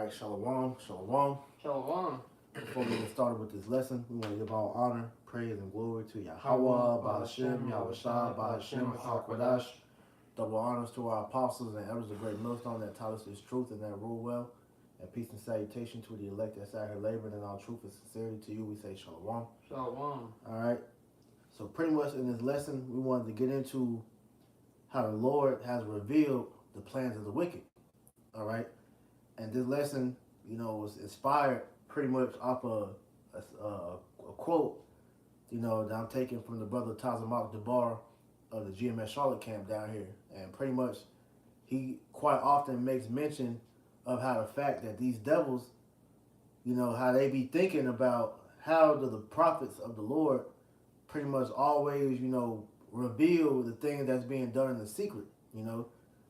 right, shalom, shalom. Shalom. Before we get started with this lesson, we want to give all honor, praise, and glory to Yahweh, Shalom, Bahashem, Yahushua, Bahashem, Hakwadash. Double honors to our apostles and elders of great millstone that taught us this truth and that rule well. And peace and salutation to the elect that's out here laboring in all truth and sincerity. To you, we say shalom. Shalom. All right. So pretty much in this lesson, we wanted to get into how the Lord has revealed the plans of the wicked. All right. And this lesson, was inspired pretty much off a quote, that I'm taking from the brother Tazamak Debar of the GMS Charlotte camp down here. And pretty much he quite often makes mention of how the fact that these devils, how they be thinking about how do the prophets of the Lord pretty much always, reveal the thing that's being done in the secret,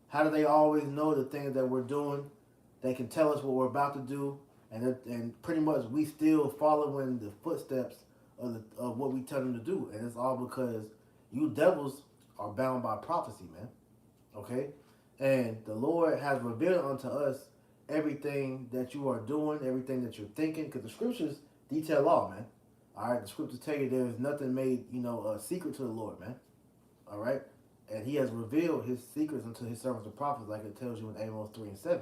How do they always know the things that we're doing? They can tell us what we're about to do, and pretty much we still following the footsteps of what we tell them to do. And it's all because you devils are bound by prophecy, man. Okay? And the Lord has revealed unto us everything that you are doing, everything that you're thinking, because the scriptures detail all, man. All right? The scriptures tell you there is nothing made, a secret to the Lord, man. All right? And he has revealed his secrets unto his servants the prophets, like it tells you in Amos 3 and 7.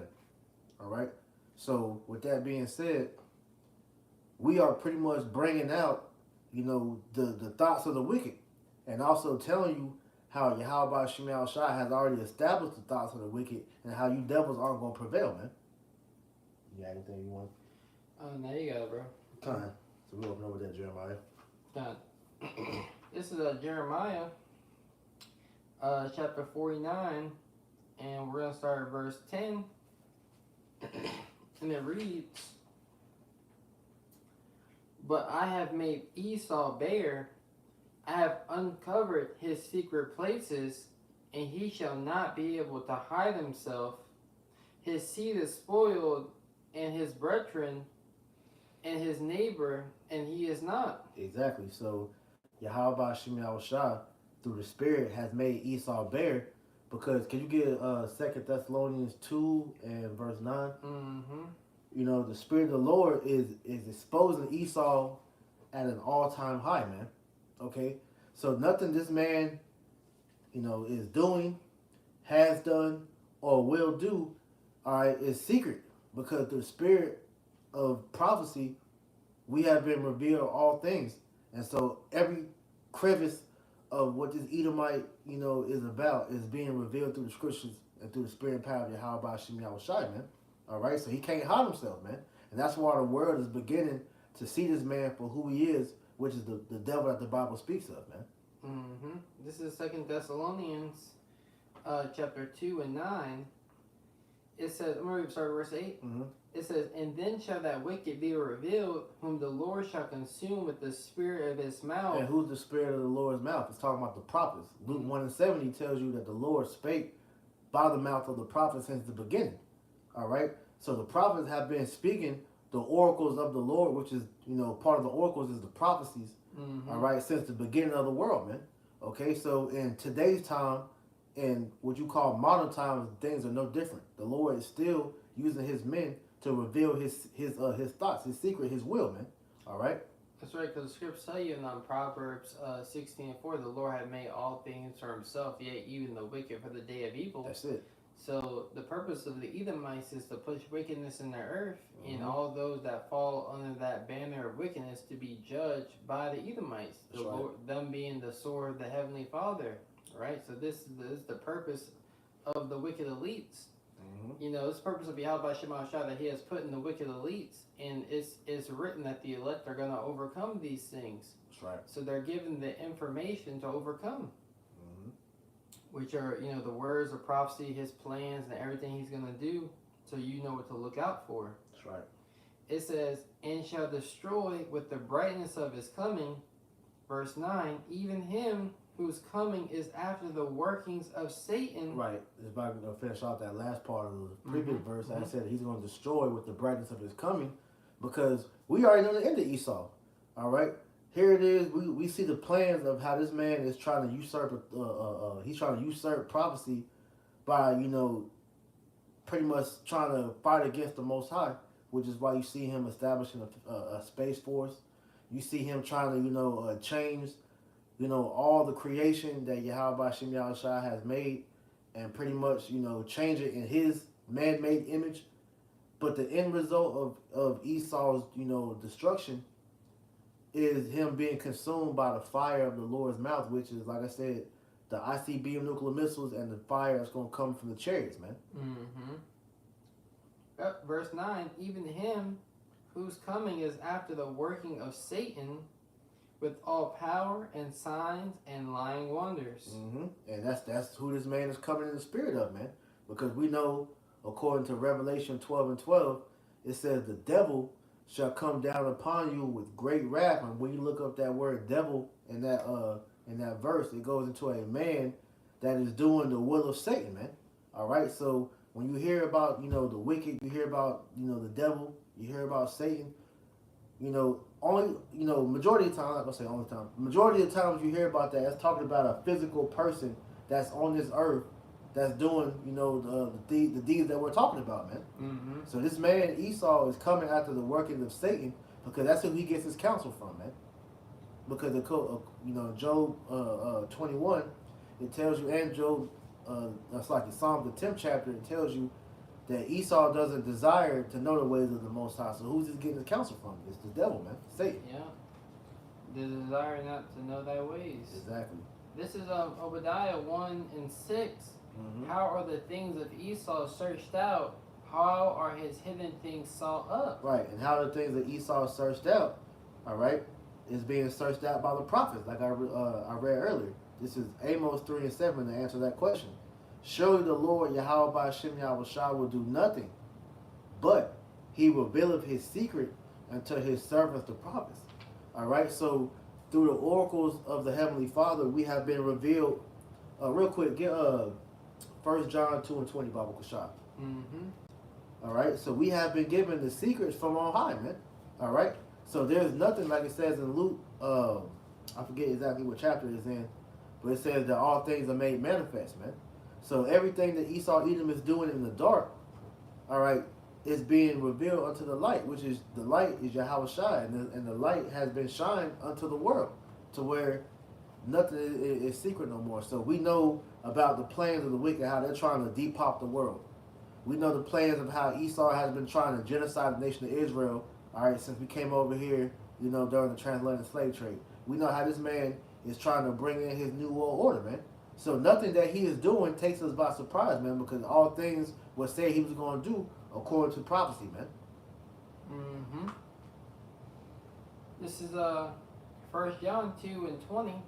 All right? So, with that being said, we are pretty much bringing out, the thoughts of the wicked. And also telling you how Yahweh Shemel Shai has already established the thoughts of the wicked and how you devils aren't going to prevail, man. You got anything you want? There you go, bro. Time. So we open over there, Jeremiah. Done. This is Jeremiah, chapter 49, and we're going to start at verse 10. And it reads, "But I have made Esau bare, I have uncovered his secret places, and he shall not be able to hide himself. His seed is spoiled, and his brethren, and his neighbor, and he is not." Exactly. So Yahweh Shemel Shai, through the Spirit, has made Esau bare. Because, can you get 2 Thessalonians 2 and verse 9? Mm-hmm. The Spirit of the Lord is exposing Esau at an all-time high, man. Okay? So nothing this man, is doing, has done, or will do, all right, is secret. Because through the Spirit of prophecy, we have been revealed all things. And so every crevice of what this Edomite, is about is being revealed through the scriptures and through the spirit and power of Yahweh Shem Yahushai, man. All right, so he can't hide himself, man. And that's why the world is beginning to see this man for who he is, which is the devil that the Bible speaks of, man. Mm-hmm. This is 2 Thessalonians, chapter 2 and 9. It says, I'm going to start verse 8. Mm-hmm. It says, "And then shall that wicked be revealed, whom the Lord shall consume with the spirit of his mouth." And who's the spirit of the Lord's mouth? It's talking about the prophets. Luke 1 and 70 tells you that the Lord spake by the mouth of the prophets since the beginning. All right? So the prophets have been speaking the oracles of the Lord, which is, part of the oracles is the prophecies, all right, since the beginning of the world, man. Okay, so in today's time, in what you call modern times, things are no different. The Lord is still using his men to reveal his thoughts, his secret, his will, man. All right? That's right, because the scriptures tell you in Proverbs 16 and 4, the Lord had made all things for himself, yet even the wicked for the day of evil. That's it. So the purpose of the Edomites is to push wickedness in the earth, and all those that fall under that banner of wickedness to be judged by the Edomites, them being the sword of the Heavenly Father, right? So this is the purpose of the wicked elites. This purpose of Yahweh Shema Shah that he has put in the wicked elites, and it's written that the elect are going to overcome these things. That's right. So they're given the information to overcome, which are, the words of prophecy, his plans, and everything he's going to do, so you know what to look out for. That's right. It says, "And shall destroy with the brightness of his coming," verse 9, "even him whose coming is after the workings of Satan." Right. It's about to finish off that last part of the previous verse. I said he's going to destroy with the brightness of his coming, because we already know the end of Esau. All right. Here it is. We see the plans of how this man is trying to usurp. He's trying to usurp prophecy by pretty much trying to fight against the Most High, which is why you see him establishing a space force. You see him trying to, change, all the creation that Yahweh Shem Yahushua has made, and pretty much, change it in his man-made image. But the end result of Esau's, destruction is him being consumed by the fire of the Lord's mouth, which is, like I said, the ICBM nuclear missiles and the fire that's going to come from the chariots, man. Mm-hmm. Verse 9, even him whose coming is after the working of Satan with all power and signs and lying wonders. Mm-hmm. And that's who this man is coming in the spirit of, man. Because we know, according to Revelation 12:12, it says the devil shall come down upon you with great wrath. And when you look up that word devil in that verse, it goes into a man that is doing the will of Satan, man. All right, so when you hear about, the wicked, you hear about, the devil, you hear about Satan, only, majority of the time, I'm not going to say only time, majority of the times you hear about that, it's talking about a physical person that's on this earth that's doing, the deeds that we're talking about, man. Mm-hmm. So this man, Esau, is coming after the workings of Satan because that's who he gets his counsel from, man. Because, Job 21, it tells you, and Job, that's like the Psalm, the 10th chapter, it tells you that Esau doesn't desire to know the ways of the Most High. So who's he getting his counsel from? It's the devil, man. Satan. Yeah. The desire not to know thy ways. Exactly. This is Obadiah 1:6. Mm-hmm. How are the things of Esau searched out? How are his hidden things sought up? Right, and how the things that Esau searched out, all right, is being searched out by the prophets, like I read earlier. This is Amos 3:7 to answer that question. Surely the Lord Yahweh Shem Yahushua will do nothing, but he revealeth his secret unto his servants the prophets. All right, so through the oracles of the Heavenly Father, we have been revealed. Real quick, get 1 John 2:20, Bible Kashab. Mm-hmm. All right, so we have been given the secrets from on high, man. All right, so there's nothing like it says in Luke. I forget exactly what chapter it's in, but it says that all things are made manifest, man. So everything that Esau Edom is doing in the dark, all right, is being revealed unto the light, which is the light is Yahweh Shai, and the light has been shined unto the world, to where nothing is secret no more. So we know about the plans of the wicked, how they're trying to depop the world. We know the plans of how Esau has been trying to genocide the nation of Israel, all right, since we came over here, during the transatlantic slave trade. We know how this man is trying to bring in his new world order, man. So nothing that he is doing takes us by surprise, man, because all things were said he was going to do according to prophecy, man. Mm-hmm. This is 1 John 2:20.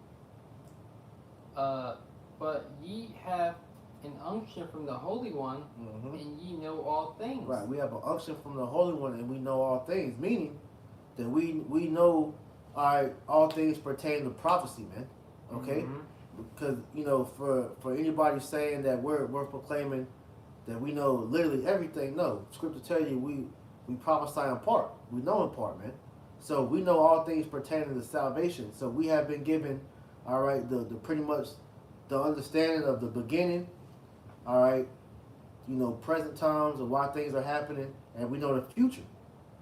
But ye have an unction from the Holy One, Mm-hmm. and ye know all things. Right, we have an unction from the Holy One, and we know all things, meaning that we know, all right, all things pertain to prophecy, man. Okay. Mm-hmm. Because for anybody saying that we're proclaiming that we know literally everything, no. Scripture tell you we prophesy in part, we know in part, man. So we know all things pertaining to salvation. So we have been given, all right, the pretty much the understanding of the beginning, all right, present times of why things are happening, and we know the future,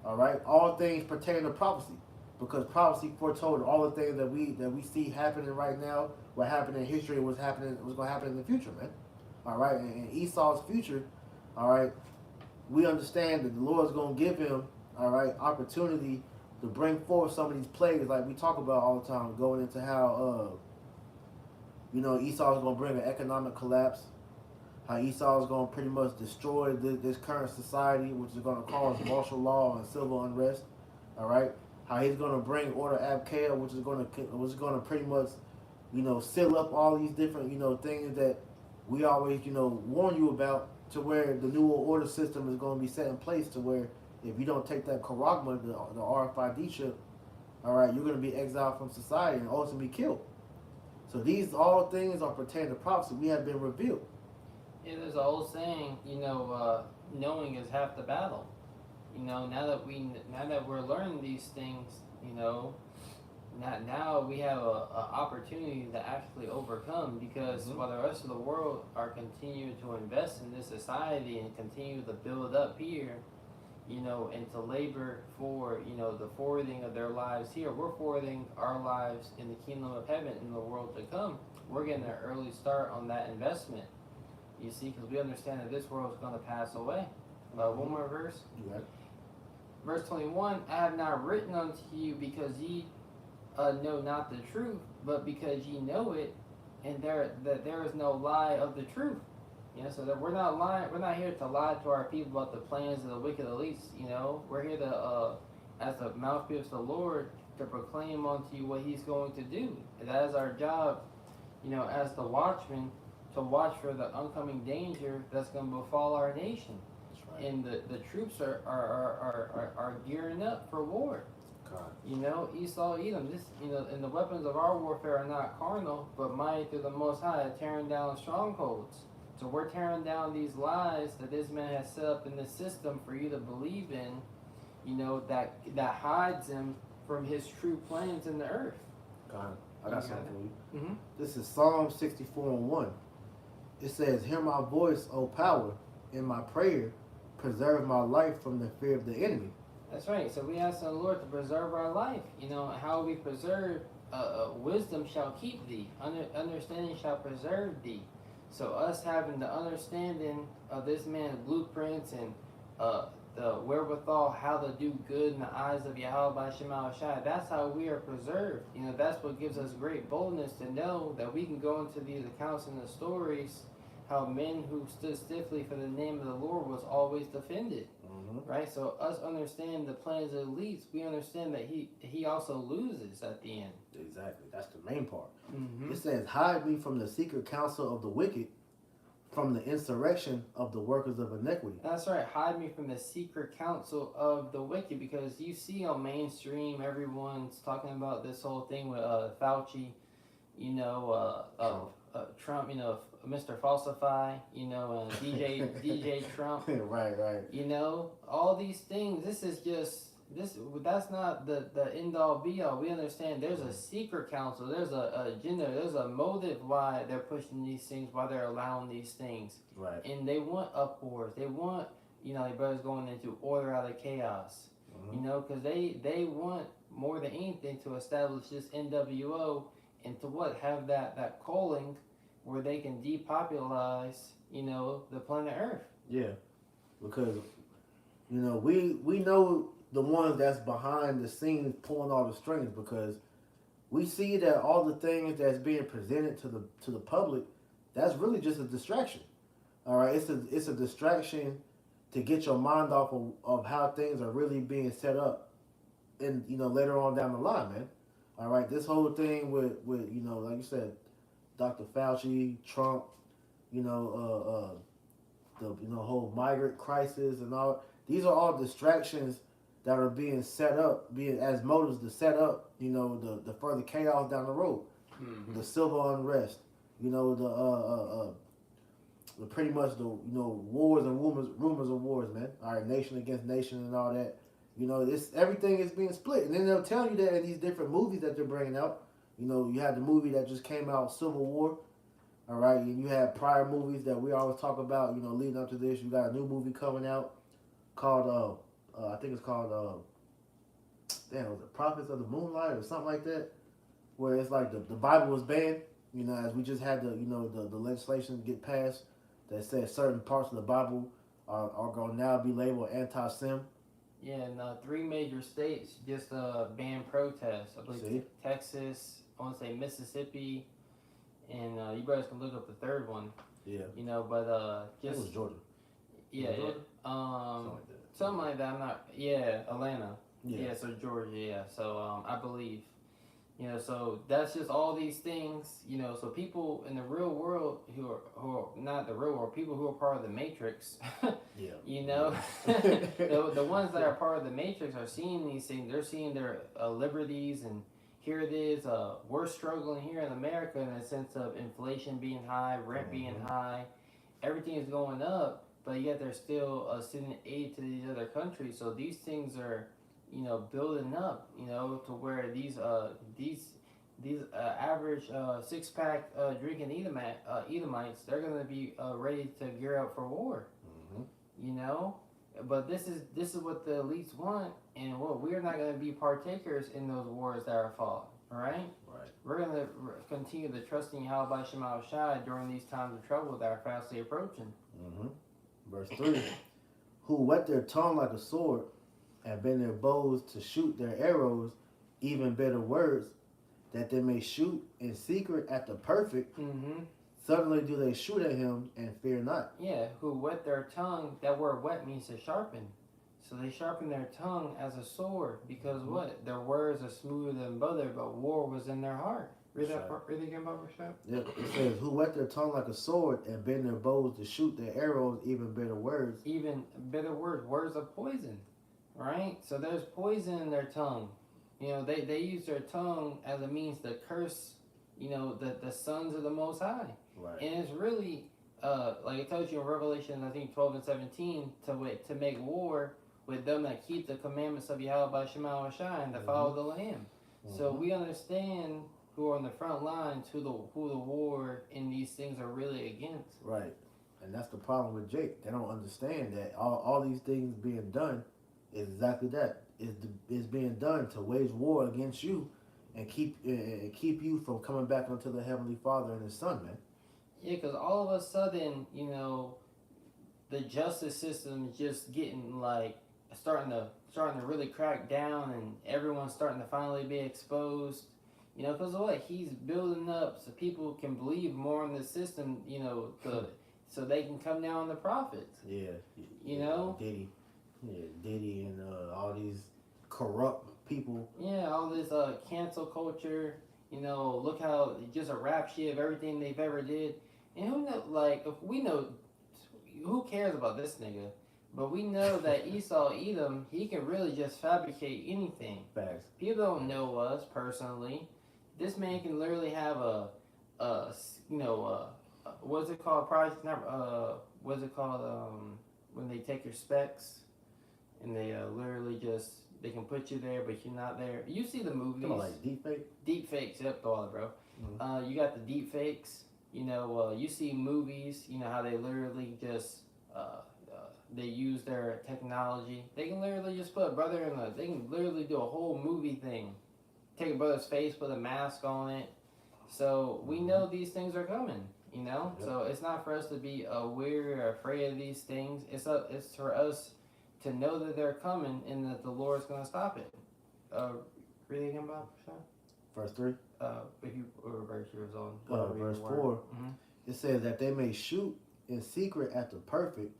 all right. All things pertaining to prophecy, because prophecy foretold all the things that we see happening right now, what happened in history, what's going to happen in the future, man. All right, and Esau's future, all right, we understand that the Lord's going to give him, all right, opportunity to bring forth some of these plagues, like we talk about all the time, going into how, Esau's going to bring an economic collapse, how Esau's going to pretty much destroy this current society, which is going to cause martial law and civil unrest, all right, how he's going to bring order Abkea, which is going to pretty much, seal up all these different, things that we always, warn you about, to where the new order system is going to be set in place, to where if you don't take that Karagma, the RFID chip, all right, you're going to be exiled from society and ultimately killed. So these all things are pertaining to prophecy. We have been revealed. Yeah, there's an old saying, knowing is half the battle. Now that we're learning these things, now we have a opportunity to actually overcome, because while the rest of the world are continuing to invest in this society and continue to build up here, and to labor for, the forwarding of their lives here, we're forwarding our lives in the kingdom of heaven in the world to come. We're getting an early start on that investment, you see, because we understand that this world is going to pass away. One more verse. Right. Verse 21, I have not written unto you because ye know not the truth, but because ye know it, and that there is no lie of the truth. So that we're not lying. We're not here to lie to our people about the plans of the wicked elites. We're here to, as the mouthpiece of the Lord, to proclaim unto you what He's going to do. And that is our job, as the watchmen, to watch for the oncoming danger that's going to befall our nation. Right. And the troops are gearing up for war. God. Esau, Edom. This, and the weapons of our warfare are not carnal, but mighty through the Most High, tearing down strongholds. So we're tearing down these lies that this man has set up in the system for you to believe in, that hides him from his true plans in the earth. God, I got something for you. Mm-hmm. This is Psalm 64:1. It says, "Hear my voice, O power, in my prayer, preserve my life from the fear of the enemy." That's right. So we ask the Lord to preserve our life. How we preserve, wisdom shall keep thee, understanding shall preserve thee. So us having the understanding of this man's blueprints and the wherewithal how to do good in the eyes of Yahweh by Shema Shai, that's how we are preserved. That's what gives us great boldness to know that we can go into these accounts and the stories how men who stood stiffly for the name of the Lord was always defended. Right? So us understand the plans of the elites, we understand that he also loses at the end. Exactly. That's the main part. Mm-hmm. It says, "Hide me from the secret counsel of the wicked, from the insurrection of the workers of iniquity." That's right. Hide me from the secret counsel of the wicked, because you see on mainstream everyone's talking about this whole thing with Fauci, Trump, Mr. Falsify, and DJ Trump. Right. All these things. This is just that's not the end all be all. We understand there's a secret counsel, there's a agenda, there's a motive why they're pushing these things, why they're allowing these things. Right. And they want uproars. They want, their brothers going into order out of chaos. Because they want more than anything to establish this NWO and to have that calling where they can depopularize, the planet Earth. Yeah. Because, we know the ones that's behind the scenes pulling all the strings, because we see that all the things that's being presented to the public, that's really just a distraction. All right, it's a distraction to get your mind off of how things are really being set up, and later on down the line, man. All right, this whole thing with like you said, Dr. Fauci, Trump, the whole migrant crisis and all. These are all distractions that are being set up, being as motives to set up, the further chaos down the road, the civil unrest, the pretty much the wars and rumors of wars, man. All right, nation against nation and all that. Everything is being split, and then they'll tell you that in these different movies that they're bringing out. You had the movie that just came out, Civil War. All right, and you had prior movies that we always talk about. Leading up to this, you got a new movie coming out called I think it's called was it Prophets of the Moonlight or something like that, where it's like the Bible was banned. As we just had the legislation get passed that says certain parts of the Bible are going to now be labeled anti-Sem. Yeah, and 3 major states just banned protests. I believe Texas, I want to say Mississippi, and you guys can look up the third one. Yeah. But just. It was Georgia. Yeah. Georgia? Something like that. I'm not. Yeah, Atlanta. Yeah. So Georgia. Yeah. So I believe. So that's just all these things. So people in the real world who are not the real world, people who are part of the Matrix. Yeah. The ones that are part of the Matrix are seeing these things. They're seeing their liberties, and here it is. We're struggling here in America in a sense of inflation being high, rent being high, everything is going up, but yet they're still sending aid to these other countries. So these things are, building up, to where these average 6-pack drinking Edomites, they're gonna be ready to gear up for war. But this is what the elites want, and we're not gonna be partakers in those wars that are fought. All right. Right. We're gonna continue to trust in Yahweh Shema Shai during these times of trouble that are fastly approaching. Verse 3: Who whet their tongue like a sword, and bend their bows to shoot their arrows, even bitter words, that they may shoot in secret at the perfect. Suddenly do they shoot at him and fear not. Yeah, who whet their tongue. That word whet means to sharpen. So they sharpen their tongue as a sword because what? Their words are smoother than butter, but war was in their heart. Read that part, read it again, Baba Shep? Yep, it says, who whet their tongue like a sword and bend their bows to shoot their arrows, even bitter words. Even bitter words, words of poison, right? So there's poison in their tongue. They use their tongue as a means to curse, the sons of the Most High. Right. And it's really, like it tells you in Revelation, I think 12 and 17, to make war with them that keep the commandments of Yahweh Shema Shai and to follow the Lamb. So we understand who are on the front lines, who the war in these things are really against. Right. And that's the problem with Jake. They don't understand that all these things being done is exactly that. Is being done to wage war against you and keep you from coming back unto the Heavenly Father and His Son, man. Yeah, because all of a sudden, the justice system is just getting like starting to really crack down, and everyone's starting to finally be exposed. Because what he's building up so people can believe more in the system. So they can come down on the prophets. Yeah. Diddy. Diddy and all these corrupt people. Yeah, all this cancel culture. Look how just a rap sheet of everything they've ever did. And who cares about this nigga? But we know that Esau Edom, he can really just fabricate anything. Facts. People don't know us personally. This man can literally have what's it called? What's it called? When they take your specs and they literally they can put you there, but you're not there. You see the movies. Like deepfake? Deepfakes, yep, all bro. You got the deepfakes. You see movies. How they literally just they use their technology. They can literally just put a brother they can literally do a whole movie thing. Take a brother's face, put a mask on it. So we know these things are coming. Yep. So it's not for us to be weary or afraid of these things. It's for us to know that they're coming and that the Lord's going to stop it. Read it again, Bob? Verse 3? If you reverse yours on. Verse 4. It says that they may shoot in secret at the perfect.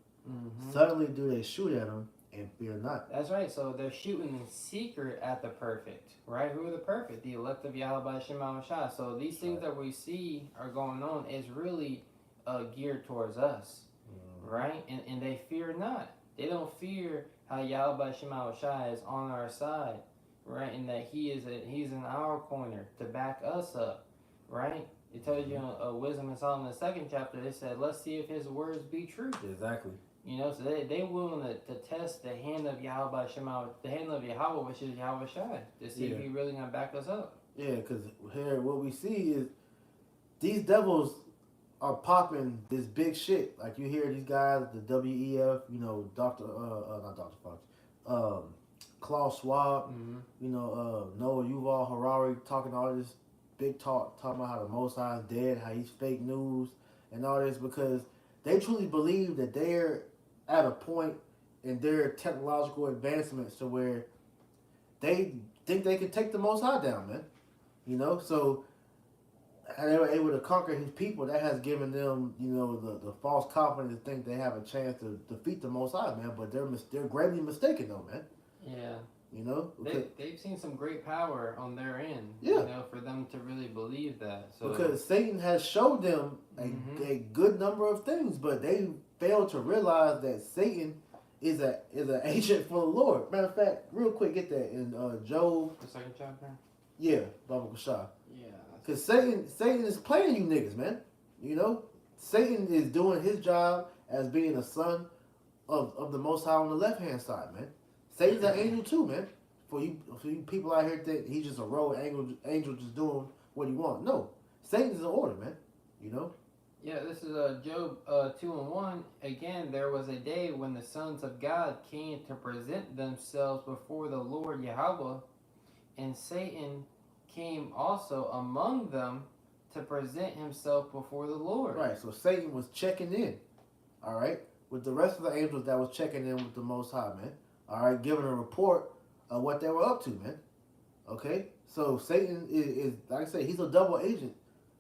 Suddenly do they shoot at them and fear not. That's right. So they're shooting in secret at the perfect, right? Who are the perfect? The elect of Yahweh Shema Shai. So these things that we see are going on is really geared towards us, right? And they fear not. They don't fear how Yahweh Shema Shai is on our side, right? And that he's in our corner to back us up, right? It tells you in Wisdom and Solomon, the 2nd chapter, they said, let's see if his words be true. Exactly. So they willing to test the hand of Yahweh Shema, the hand of Yahweh, which is Yahweh Shai, to see if he really gonna back us up. Yeah, because here what we see is these devils are popping this big shit. Like you hear these guys, the WEF, not Dr. Fox, Klaus Schwab, Noah Yuval Harari talking all this big talking about how the Most High is dead, how he's fake news, and all this because they truly believe that they're at a point in their technological advancements to where they think they can take the Most High down, man. So they were able to conquer his people. That has given them, the false confidence to think they have a chance to defeat the Most High, man. But they're greatly mistaken, though, man. Yeah. They've seen some great power on their end. For them to really believe that. So because Satan has showed them a good number of things, but they failed to realize that Satan is an agent for the Lord. Matter of fact, real quick, get that in Job. The 2nd chapter. Yeah, Baba Kushah. Yeah. Because Satan is playing you niggas, man. Satan is doing his job as being a son of the Most High on the left hand side, man. Satan's an angel too, man. for you people out here think he's just a rogue angel just doing what he wants. No, Satan's an order, man. You know. Yeah, this is Job 2:1. Again, there was a day when the sons of God came to present themselves before the Lord Yahweh, and Satan came also among them to present himself before the Lord. Right. So Satan was checking in. All right, with the rest of the angels that was checking in with the Most High, man. All right, giving a report of what they were up to, man. Okay, so Satan is like I say, he's a double agent.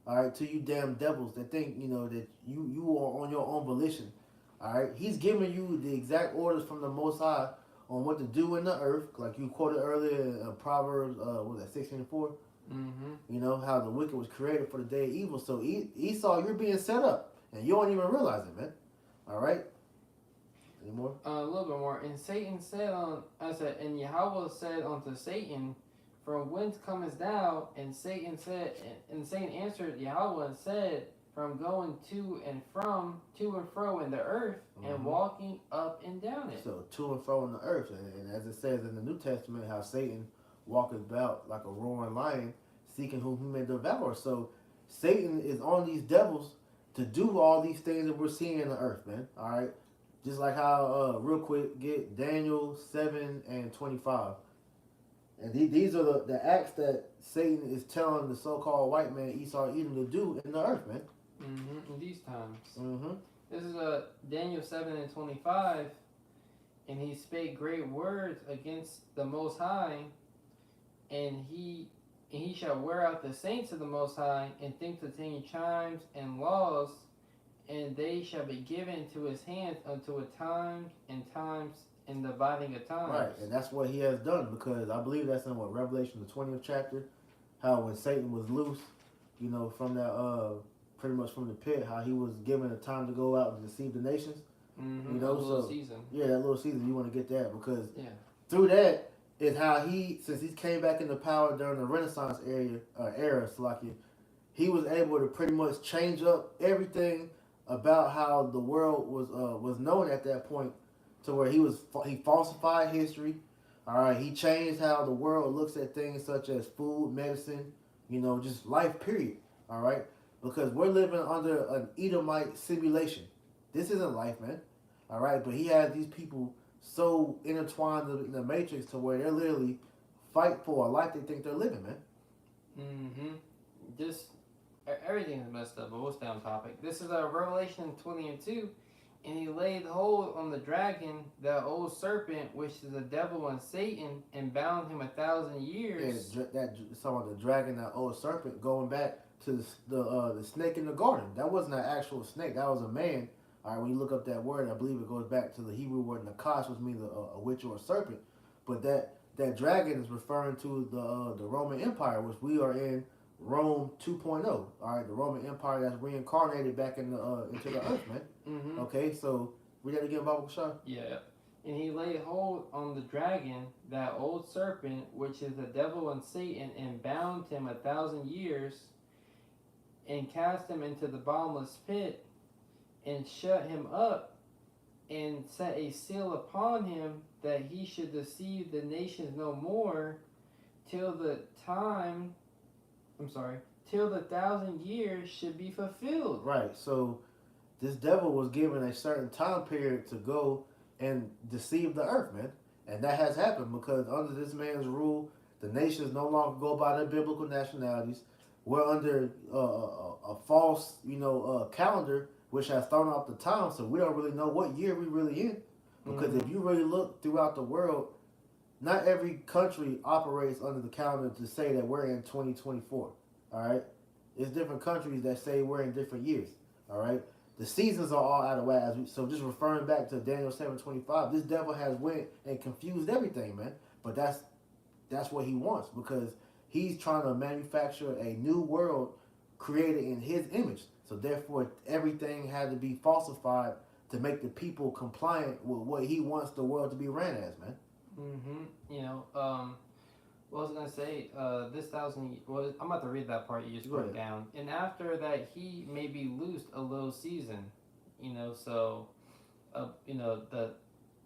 All right, to you damn devils that think that you are on your own volition. All right, he's giving you the exact orders from the Most High on what to do in the earth, like you quoted earlier in Proverbs, what was that 16:4? Mm-hmm. You know how the wicked was created for the day of evil. So Esau, you're being set up, and you don't even realize it, man. All right. Any more? A little bit more. And Satan said and Yahweh said unto Satan, from whence comest thou? And Satan answered Yahweh and said, from going to and fro in the earth, and walking up and down it. So to and fro in the earth, and as it says in the New Testament, how Satan walketh about like a roaring lion, seeking whom he may devour. So Satan is on these devils to do all these things that we're seeing in the earth, man. All right, just like how real quick, get Daniel 7:25. And these are the acts that Satan is telling the so-called white man Esau Edom to do in the earth, man. In these times. Mm-hmm. This is Daniel 7:25, and he spake great words against the Most High, and he shall wear out the saints of the Most High, and think to change times and laws, and they shall be given to his hands unto a time and dividing of times. Right, and that's what he has done, because I believe that's in Revelation the 20th chapter, how when Satan was loose, from that pretty much from the pit, how he was given a time to go out and deceive the nations. Mm-hmm. That little season. Yeah, that little season, you want to get that, because through that is how since he came back into power during the Renaissance era, Slakia, he was able to pretty much change up everything about how the world was known at that point, to where he falsified history. All right, he changed how the world looks at things such as food, medicine, just life, period. All right, because we're living under an Edomite simulation. This isn't life, man. All right, but he has these people so intertwined in the matrix to where they're literally fight for a life they think they're living, man. Mm-hmm. Just everything is messed up, but we'll stay on topic. This is Revelation 20:2. And he laid hold on the dragon, that old serpent, which is the devil and Satan, and bound him 1,000 years. Yeah, that's talking about the dragon, that old serpent, going back to the snake in the garden. That wasn't an actual snake. That was a man. All right, when you look up that word, I believe it goes back to the Hebrew word nakash, which means a witch or a serpent. But that dragon is referring to the Roman Empire, which we are in Rome 2.0. All right, the Roman Empire that's reincarnated back into the earth, man. Mm-hmm. Okay, so read that again, Bible Shah. Yeah. And he laid hold on the dragon, that old serpent, which is the devil and Satan, and bound him 1,000 years, and cast him into the bottomless pit, and shut him up, and set a seal upon him, that he should deceive the nations no more, till the 1,000 years should be fulfilled. Right, so this devil was given a certain time period to go and deceive the earth, man. And that has happened, because under this man's rule, the nations no longer go by their biblical nationalities. We're under a false, calendar, which has thrown off the time, so we don't really know what year we really in. Because if you really look throughout the world, not every country operates under the calendar to say that we're in 2024. All right, it's different countries that say we're in different years. All right, the seasons are all out of whack. So just referring back to Daniel 7:25, this devil has went and confused everything, man. But that's what he wants, because he's trying to manufacture a new world created in his image. So therefore, everything had to be falsified to make the people compliant with what he wants the world to be ran as, man. What I was gonna say, this 1,000. Well, I'm about to read that part you just put down. And after that, he may be loosed a little season. So,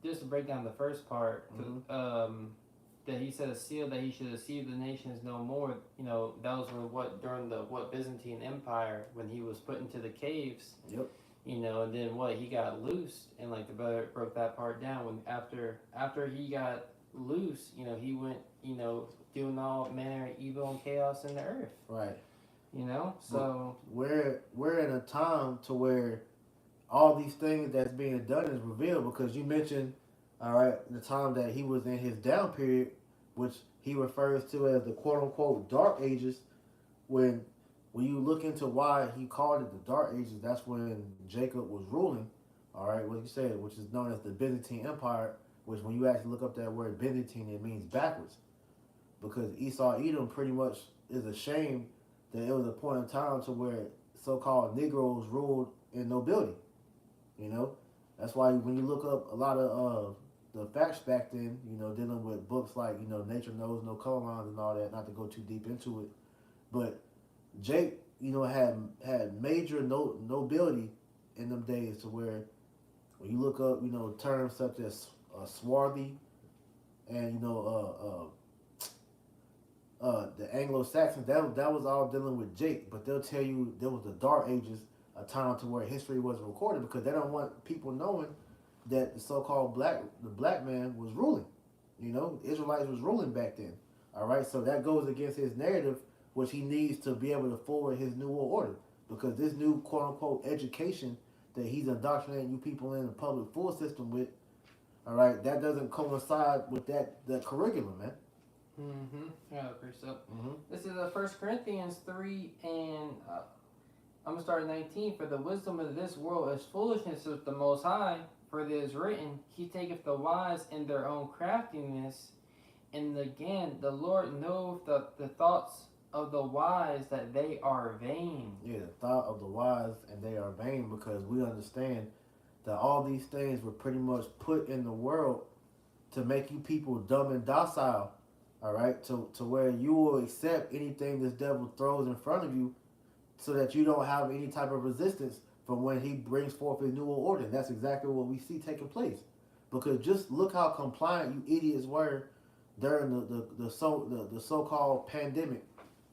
just to break down the first part. that he set a seal that he should deceive the nations no more. You know, those were during the Byzantine Empire when he was put into the caves. Yep. You know, and then he got loosed, and like the brother broke that part down. When after he got loose, you know, he went, you know, doing all manner of evil and chaos in the earth. Right. You know, so we're in a time to where all these things that's being done is revealed, because you mentioned, all right, the time that he was in his down period, which he refers to as the quote unquote dark ages. When you look into why he called it the dark ages, that's when Jacob was ruling. All right, what you said, which is known as the Byzantine Empire, which when you actually look up that word Byzantine, it means backwards, because Esau Edom pretty much is ashamed that it was a point in time to where so-called Negroes ruled in nobility. You know, that's why when you look up a lot of the facts back then, you know, dealing with books like, you know, Nature Knows No Color Lines and all that, not to go too deep into it, but Jake, you know, had major nobility in them days, to where when you look up, you know, terms such as swarthy and, you know, the Anglo-Saxons, that was all dealing with Jake. But they'll tell you there was the Dark Ages, a time to where history wasn't recorded, because they don't want people knowing that the so-called black man was ruling. You know, Israelites was ruling back then. All right, so that goes against his narrative, which he needs to be able to forward his new world order, because this new quote-unquote education that he's indoctrinating you people in the public school system with, all right, that doesn't coincide with that curriculum, man. Yeah, precept. Mm-hmm. This is 1 Corinthians 3, and I'm going to start at 19. For the wisdom of this world is foolishness with the Most High, for it is written, He taketh the wise in their own craftiness. And again, the Lord knoweth the thoughts of the wise, that they are vain. Yeah, the thought of the wise and they are vain, because we understand that all these things were pretty much put in the world to make you people dumb and docile, all right, to where you will accept anything this devil throws in front of you, so that you don't have any type of resistance from when he brings forth his new order. And that's exactly what we see taking place, because just look how compliant you idiots were during the so-called pandemic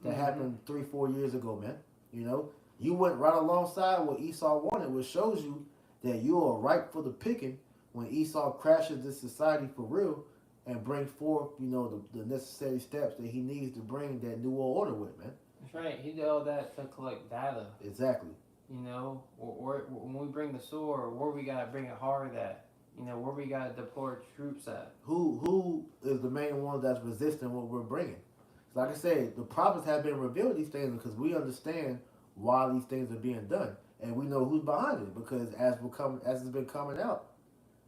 that happened 3-4 years ago, man. You know, you went right alongside what Esau wanted, which shows you that you are ripe for the picking when Esau crashes this society for real and brings forth, you know, the necessary steps that he needs to bring that new world order with, man. That's right. He did all that to collect data. Exactly. You know, or when we bring the sword, where we gotta bring it hard at. You know, where we gotta deploy troops at. Who is the main one that's resisting what we're bringing? Like I said, the prophets have been revealed these things because we understand why these things are being done, and we know who's behind it, because as it's been coming out.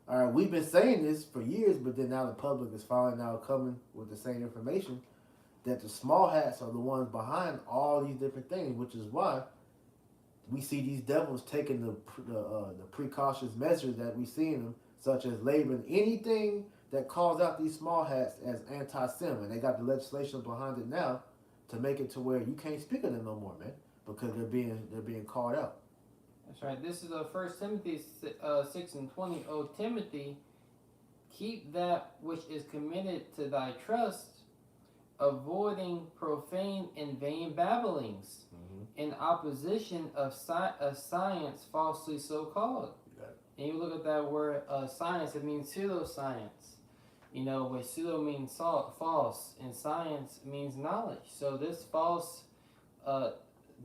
All right, we've been saying this for years, but then now the public is finally now coming with the same information that the small hats are the ones behind all these different things, which is why we see these devils taking the precautious measures that we see in them, such as labeling anything that calls out these small hats as anti-Sem, and they got the legislation behind it now to make it to where you can't speak of them no more, man, because they're being called out. That's right. This is 1 Timothy 6:20. O Timothy, keep that which is committed to thy trust, avoiding profane and vain babblings, in opposition of science falsely so called. And you look at that word science, it means pseudoscience. You know, where pseudo means false, and science means knowledge. So this false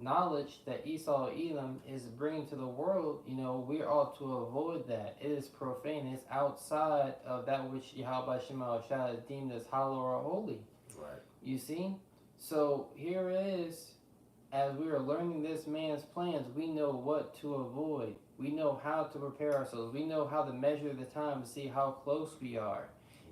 knowledge that Esau Edom is bringing to the world, you know, we ought to avoid that. It is profane. It's outside of that which Yahweh Shema Shah is deemed as hollow or holy. Right. You see? So here it is. As we are learning this man's plans, we know what to avoid. We know how to prepare ourselves. We know how to measure the time to see how close we are.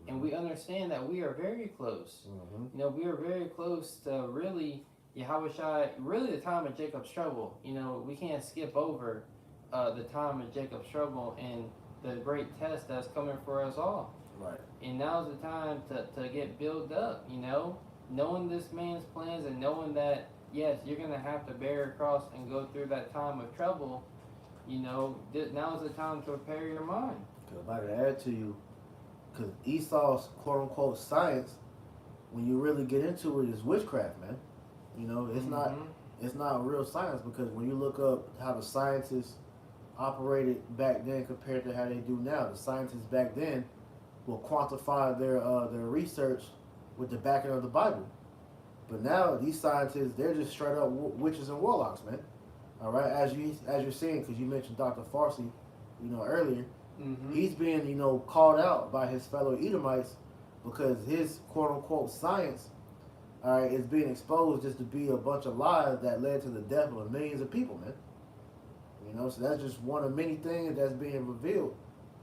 And we understand that we are very close. You know, we are very close to really Yahweh Shai, really the time of Jacob's trouble. You know, we can't skip over the time of Jacob's trouble and the great test that's coming for us all. Right. And now's the time to get built up, you know, knowing this man's plans and knowing that, yes, you're going to have to bear a cross and go through that time of trouble. You know, now's the time to prepare your mind. If I could add to you, because Esau's quote-unquote science when you really get into it, is witchcraft, man. You know, it's not real science, because when you look up how the scientists operated back then compared to how they do now, the scientists back then will quantify their research with the backing of the Bible. But now these scientists, they're just straight up witches and warlocks, man. All right, as you're seeing, because you mentioned Dr. Farsi, earlier, he's being called out by his fellow Edomites because his quote unquote science, all right, is being exposed just to be a bunch of lies that led to the death of millions of people, man. So that's just one of many things that's being revealed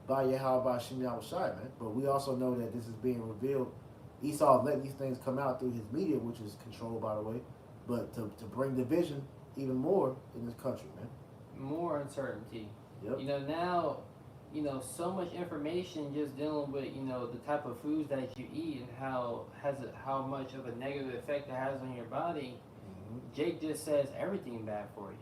by Yahweh Shem Yahushai, man. But we also know that this is being revealed. Esau letting these things come out through his media, which is controlled, by the way, but to bring division even more in this country, man. More uncertainty. Yep. Now, so much information just dealing with, the type of foods that you eat and how much of a negative effect it has on your body. Jake just says everything bad for you.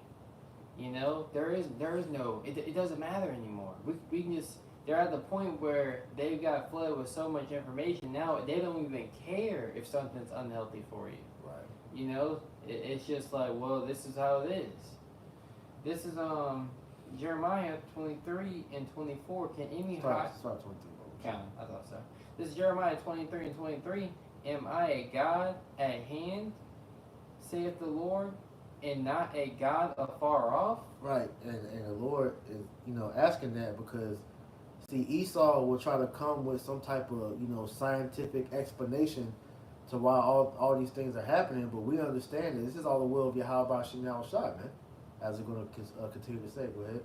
There is no, it doesn't matter anymore. We can just, they're at the point where they've got flooded with so much information now they don't even care if something's unhealthy for you. Right. It's just like, well, this is how it is. This is Jeremiah 23 and 24. Can any Start 23. count? I thought so. This is Jeremiah 23 and 23. Am I a God at hand, saith the Lord, and not a God afar off? Right, and the Lord is asking that because, see, Esau will try to come with some type of scientific explanation to why all these things are happening, but we understand that this is all the will of Yahweh Shem Yahushai, man. As we're going to continue to say, go ahead.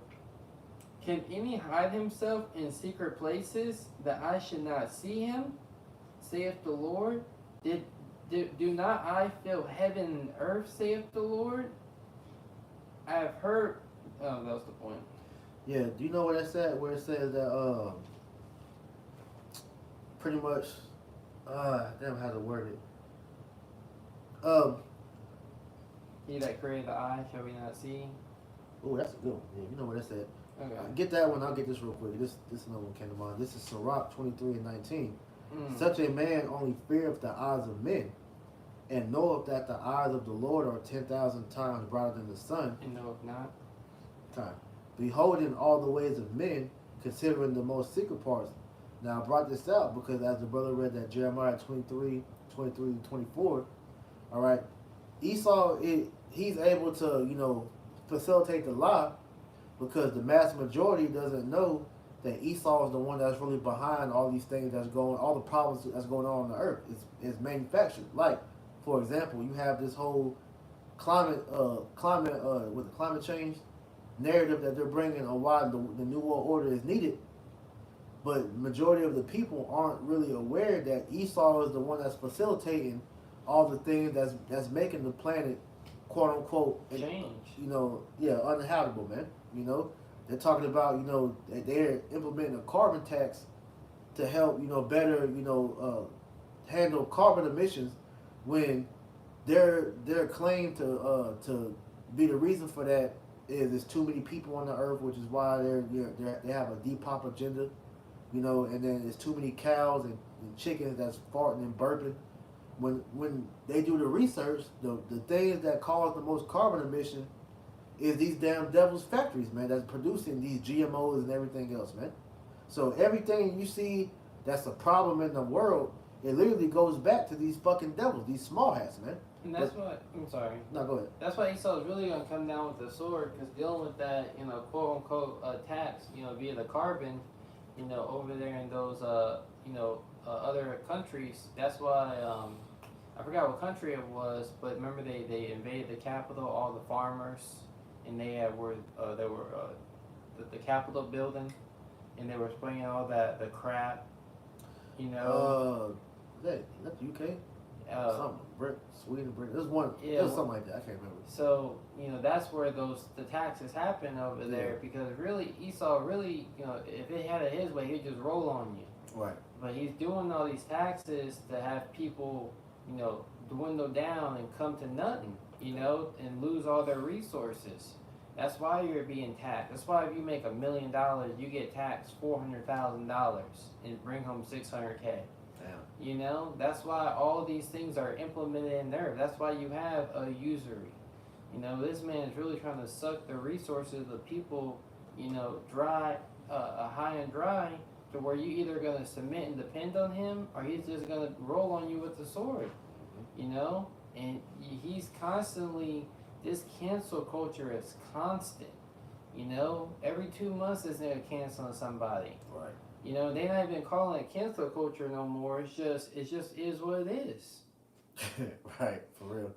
Can any hide himself in secret places that I should not see him, saith the Lord? Do not I fill heaven and earth, saith the Lord? I have heard. Oh, that was the point. Yeah, do you know where that's at? Where it says that pretty much, damn, how to word it. He that created the eye, shall we not see? Oh, that's a good one. Yeah, you know where that's at. Okay. Get that one. I'll get this real quick. This another one came to mind. This is Sirach 23 and 19. Such a man only feareth the eyes of men, and knoweth that the eyes of the Lord are 10,000 times brighter than the sun. And no, if not. Time. Beholding all the ways of men, considering the most secret parts. Now I brought this out because as the brother read that Jeremiah 23 to 24, all right, Esau, he's able to, facilitate the lie because the mass majority doesn't know that Esau is the one that's really behind all these things all the problems that's going on the earth is manufactured. Like, for example, you have this whole climate with the climate change narrative that they're bringing on why the New World Order is needed. But majority of the people aren't really aware that Esau is the one that's facilitating all the things that's making the planet, quote unquote, change. Uninhabitable, man. They're talking about they're implementing a carbon tax to help better handle carbon emissions when their claim to be the reason for that is there's too many people on the earth, which is why they have a Depop agenda, and then there's too many cows and chickens that's farting and burping. When they do the research, the things that cause the most carbon emission is these damn devil's factories, man, that's producing these GMOs and everything else, man. So everything you see that's a problem in the world, it literally goes back to these fucking devils, these small hats, man. And that's what, I'm sorry. No, go ahead. That's why Esau is really going to come down with the sword, because dealing with that, quote unquote tax, via the carbon, over there in those, other countries. That's why, I forgot what country it was, but remember they invaded the capital, all the farmers, and they were the Capitol building, and they were spraying all the crap, That's the UK? Something. Sweden, Britain. There's one. Yeah, There's something like that. I can't remember. So, that's where the taxes happen over there, because really Esau really, if it had it his way, he'd just roll on you. Right. But he's doing all these taxes to have people, dwindle down and come to nothing, and lose all their resources. That's why you're being taxed. That's why if you make $1 million, you get taxed $400,000 and bring home $600K. Damn. You know, that's why all these things are implemented in there. That's why you have a usury. You know, this man is really trying to suck the resources of people, you know, dry, high and dry, to where you either gonna submit and depend on him, or he's just gonna roll on you with the sword. You know, and he's constantly, this cancel culture is constant. You know, every 2 months this nigga canceling somebody. Right. You know, they not even calling it cancel culture no more. It just is what it is. Right, for real.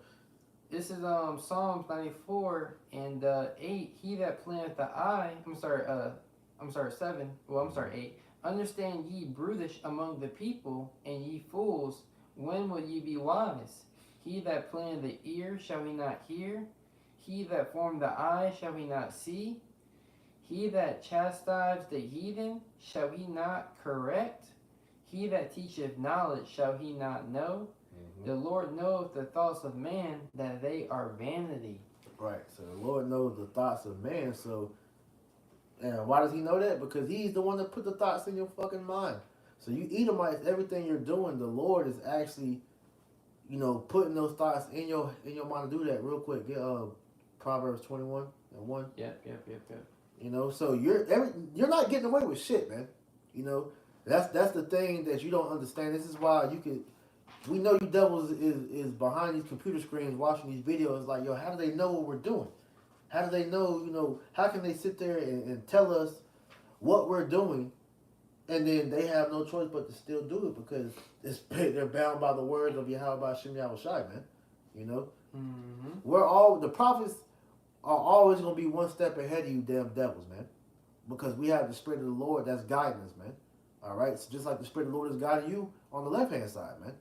This is Psalms 94 and 8. He that planteth the eye, I'm sorry 7. Well, I'm sorry 8. Understand ye brutish among the people, and ye fools, when will ye be wise? He that planteth the ear, shall he not hear? He that formed the eye, shall he not see? He that chastises the heathen, shall he not correct? He that teacheth knowledge, shall he not know? Mm-hmm. The Lord knoweth the thoughts of man, that they are vanity. Right. So the Lord knows the thoughts of man. So, and why does he know that? Because he's the one that put the thoughts in your fucking mind. So you Edomites, everything you're doing, the Lord is actually, you know, putting those thoughts in your mind to do that. Real quick, get Proverbs 21 and 1. Yep. You know, so you're not getting away with shit, man. You know, that's the thing that you don't understand. This is why we know you devils is behind these computer screens watching these videos. Like, yo, how do they know what we're doing? How do they know? You know, how can they sit there and tell us what we're doing, and then they have no choice but to still do it because they're bound by the words of Yahweh Shem Yahushai, man. You know, the prophets are always going to be one step ahead of you damn devils, man. Because we have the Spirit of the Lord that's guiding us, man. All right? So just like the Spirit of the Lord is guiding you on the left-hand side, man.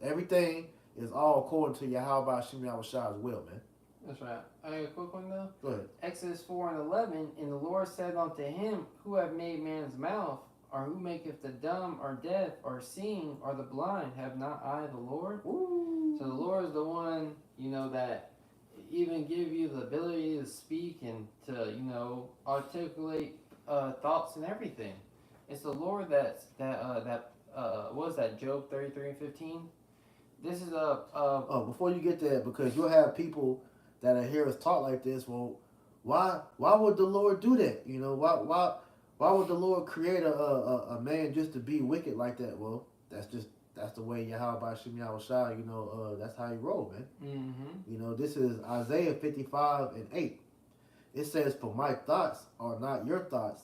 Everything is all according to Yahweh Shem Yahushua's will, man. That's right. I got a quick one, though. Go ahead. Exodus 4 and 11, and the Lord said unto him, who have made man's mouth, or who maketh the dumb, or deaf, or seeing, or the blind? Have not I the Lord? Ooh. So the Lord is the one, you know, that even give you the ability to speak and to, you know, articulate thoughts and everything. It's the Lord that what was that, Job 33 and 15? This is before you get there, because you'll have people that hear us talk like this. Well, why would the Lord do that? You know, why would the Lord create a man just to be wicked like that? Well, that's the way Yahweh Shem Yahushua, you know, that's how he roll, man. Mm-hmm. You know, this is Isaiah 55 and 8. It says, for my thoughts are not your thoughts,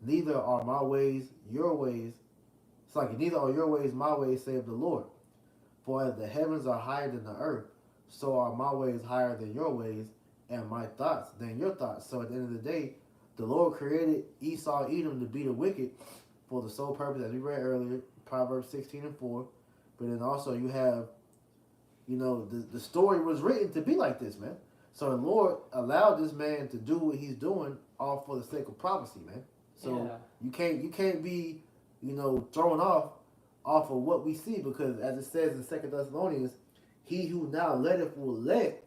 neither are my ways your ways. It's like, neither are your ways my ways, saith the Lord. For as the heavens are higher than the earth, so are my ways higher than your ways, and my thoughts than your thoughts. So at the end of the day, the Lord created Esau, Edom to be the wicked for the sole purpose, as we read earlier, Proverbs 16 and 4. But then also you have, you know, the story was written to be like this, man. So the Lord allowed this man to do what he's doing all for the sake of prophecy, man. So you can't be, you know, thrown off of what we see, because as it says in 2 Thessalonians, he who now letteth will let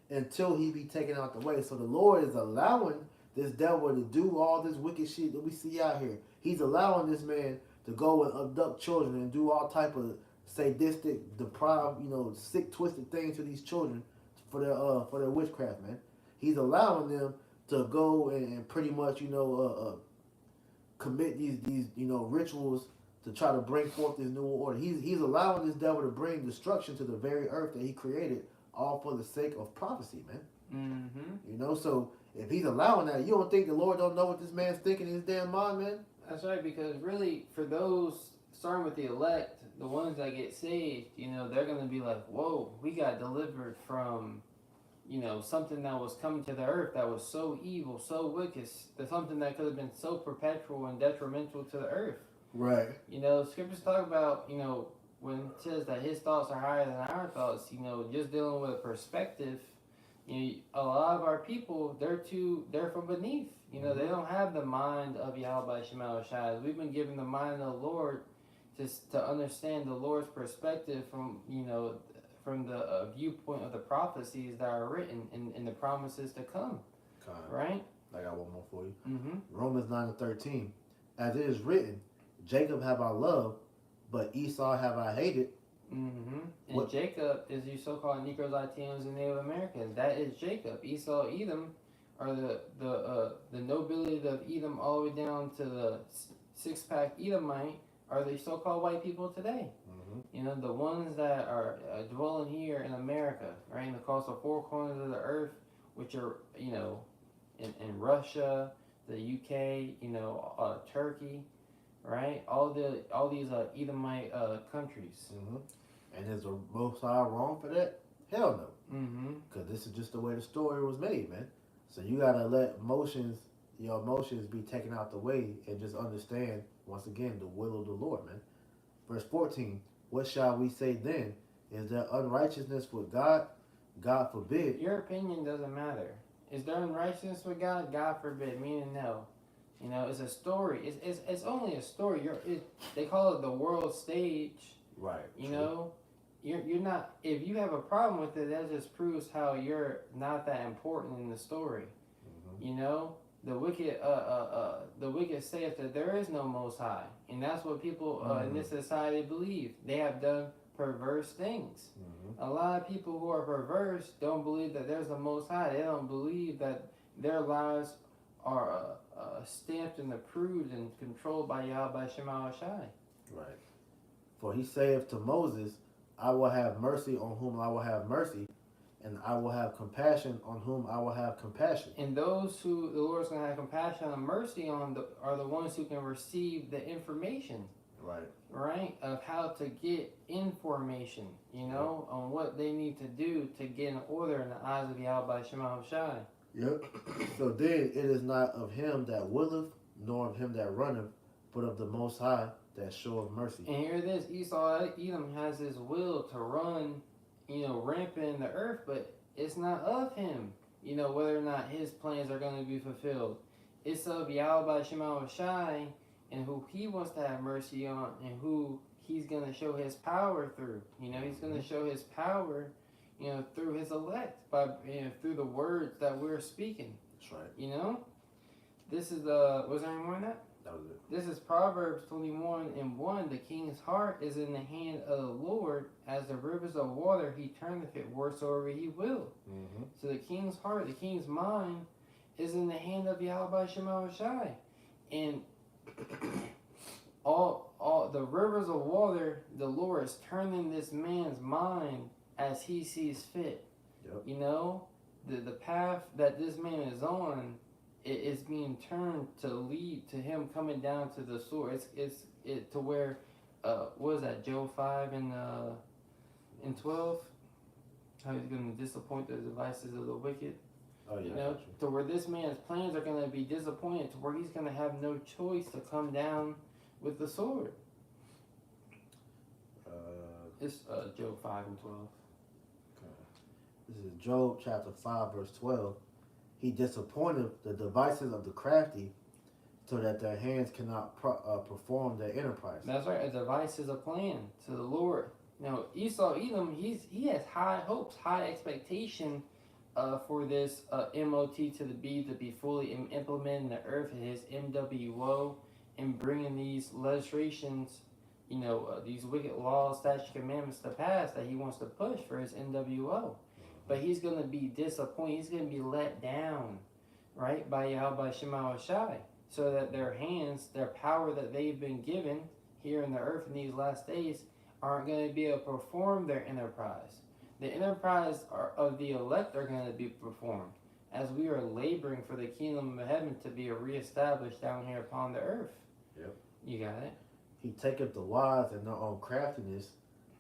until he be taken out the way. So the Lord is allowing this devil to do all this wicked shit that we see out here. He's allowing this man to go and abduct children and do all type of sadistic, deprived, you know, sick, twisted things to these children for their witchcraft, man. He's allowing them to go and pretty much, you know, commit these you know, rituals to try to bring forth this new order. He's allowing this devil to bring destruction to the very earth that he created, all for the sake of prophecy, man. Mm-hmm. You know, so if he's allowing that, you don't think the Lord don't know what this man's thinking in his damn mind, man? That's right, because really, for those, starting with the elect, the ones that get saved, you know, they're going to be like, whoa, we got delivered from, you know, something that was coming to the earth that was so evil, so wicked, something that could have been so perpetual and detrimental to the earth. Right. You know, scriptures talk about, you know, when it says that his thoughts are higher than our thoughts, you know, just dealing with a perspective, you know, a lot of our people, they're from beneath. You know, they don't have the mind of Yahweh Shema Shai. We've been given the mind of the Lord to understand the Lord's perspective from, you know, from the viewpoint of the prophecies that are written in the promises to come. Right? I got one more for you. Mm-hmm. Romans 9 and 13. As it is written, Jacob have I loved, but Esau have I hated. Mm-hmm. And What? Jacob is you so-called Negroes, Latinos, and Native Americans. That is Jacob. Esau, Edom, are the nobility of Edom all the way down to the six-pack Edomite are the so-called white people today. Mm-hmm. You know, the ones that are dwelling here in America, right, and across the four corners of the earth, which are, you know, in Russia, the UK, you know, Turkey, right? All these Edomite countries. Mm-hmm. And is the Most High wrong for that? Hell no. Mm-hmm. Because this is just the way the story was made, man. So you gotta let your emotions be taken out the way and just understand, once again, the will of the Lord, man. Verse 14, what shall we say then? Is there unrighteousness with God? God forbid. Your opinion doesn't matter. Is there unrighteousness with God? God forbid. Meaning no. You know, it's a story. It's only a story. They call it the world stage. Right. You true. know, you're not. If you have a problem with it, that just proves how you're not that important in the story. Mm-hmm. You know, the wicked saith that there is no Most High, and that's what people in this society believe. They have done perverse things. Mm-hmm. A lot of people who are perverse don't believe that there's a Most High. They don't believe that their lives are stamped and approved and controlled by Yahweh Shema Shai. Right. For he saith to Moses, I will have mercy on whom I will have mercy, and I will have compassion on whom I will have compassion. And those who the Lord's going to have compassion and mercy on are the ones who can receive the information. Right. Right? Of how to get information, you know, on what they need to do to get in order in the eyes of Yahweh Shema Shai. Yep. So then it is not of him that willeth, nor of him that runneth, but of the Most High that showeth mercy. And here it is, Esau Edom has his will to run, you know, rampant in the earth, but it's not of him, you know, whether or not his plans are going to be fulfilled. It's of Yahweh Shema Shai and who he wants to have mercy on and who he's going to show his power through. You know, he's going to show his power, you know, through his elect, by, you know, through the words that we're speaking. That's right. You know? This is, was there any more than that? That was it. This is Proverbs 21:1. The king's heart is in the hand of the Lord. As the rivers of water, he turneth it wheresoever he will. Mm-hmm. So the king's heart, the king's mind, is in the hand of Yahweh Shema Shai. And all the rivers of water, the Lord is turning this man's mind as he sees fit. Yep. You know, the path that this man is on, it is being turned to lead to him coming down to the sword. It's to where, what is that, Job 5 and 12? How he's going to disappoint the devices of the wicked. Oh, yeah. You know, to where this man's plans are going to be disappointed, to where he's going to have no choice to come down with the sword. It's Job 5 and 12. Okay. This is Job chapter 5, verse 12. He disappointed the devices of the crafty so that their hands cannot perform their enterprise. That's right. A device is a plan to the Lord. Now, Esau Edom, he has high hopes, high expectation for this MOT to the B to be fully implemented in the earth, and his MWO, and bringing these legislations, you know, these wicked laws, statutes, commandments to pass that he wants to push for his MWO. But he's going to be disappointed. He's going to be let down, right, by Yahweh Shema Shai, so that their hands, their power that they've been given here in the earth in these last days, aren't going to be able to perform their enterprise. The enterprise of the elect are going to be performed as we are laboring for the kingdom of heaven to be reestablished down here upon the earth. Yep. You got it? He taketh the wise in their own craftiness,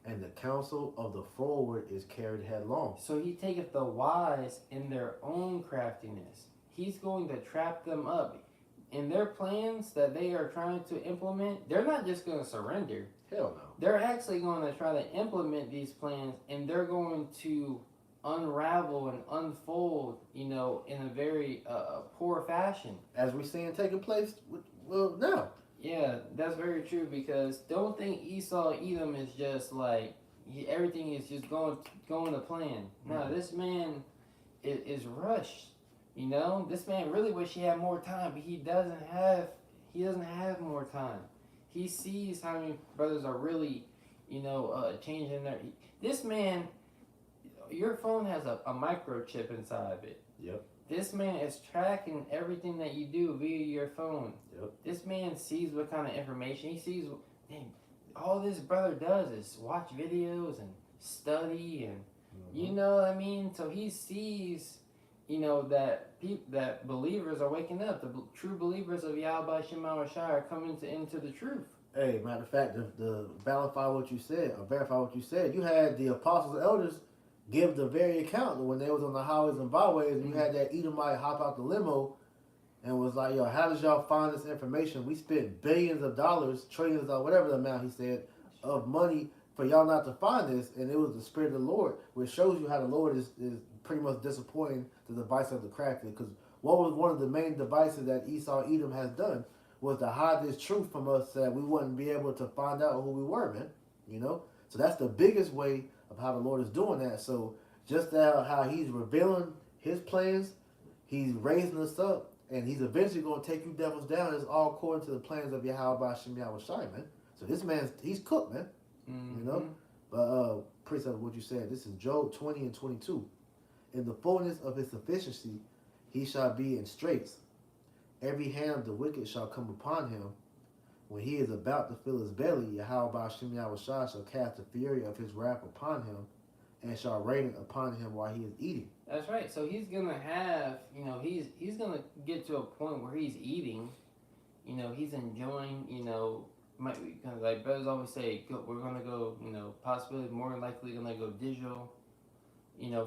and the counsel of the froward is carried headlong. So he taketh the wise in their own craftiness. He's going to trap them up. In their plans that they are trying to implement, they're not just going to surrender. Hell no. They're actually going to try to implement these plans, and they're going to unravel and unfold, you know, in a very poor fashion. As we're seeing taking place, well, now. Yeah, that's very true, because don't think Esau Edom is just like everything is just going to plan. No, this man is rushed. You know, this man really wish he had more time, but he doesn't have more time. He sees how many brothers are really, changing their. This man, your phone has a microchip inside of it. Yep. This man is tracking everything that you do via your phone. Yep. This man sees what kind of information he sees. Dang, all this brother does is watch videos and study, and you know what I mean. So he sees, that that believers are waking up. The true believers of Yahweh Shema Shai are coming into the truth. Hey, matter of fact, the verify what you said. You had the apostles and elders give the very account when they was on the highways and byways, and you had that Edomite hop out the limo and was like, "Yo, how did y'all find this information? We spent billions of dollars, trillions of whatever the amount he said of money for y'all not to find this." And it was the Spirit of the Lord, which shows you how the Lord is pretty much disappointing the device of the crafty. Because what was one of the main devices that Esau Edom has done was to hide this truth from us, that we wouldn't be able to find out who we were, man. So that's the biggest way of how the Lord is doing that. So just how he's revealing his plans, he's raising us up, and he's eventually going to take you devils down. It's all according to the plans of Yahweh Shem Yahweh Shai, man. So this man's, he's cooked, man. But precept of what you said, this is Job 20 and 22. In the fullness of his sufficiency, he shall be in straits. Every hand of the wicked shall come upon him. When he is about to fill his belly, Yahweh Shem Yahweh Shai shall cast the fury of his wrath upon him, and shall rain it upon him while he is eating. That's right. So he's gonna have, he's gonna get to a point where he's eating, he's enjoying, like brothers always say, we're gonna go, possibly more than likely gonna go digital,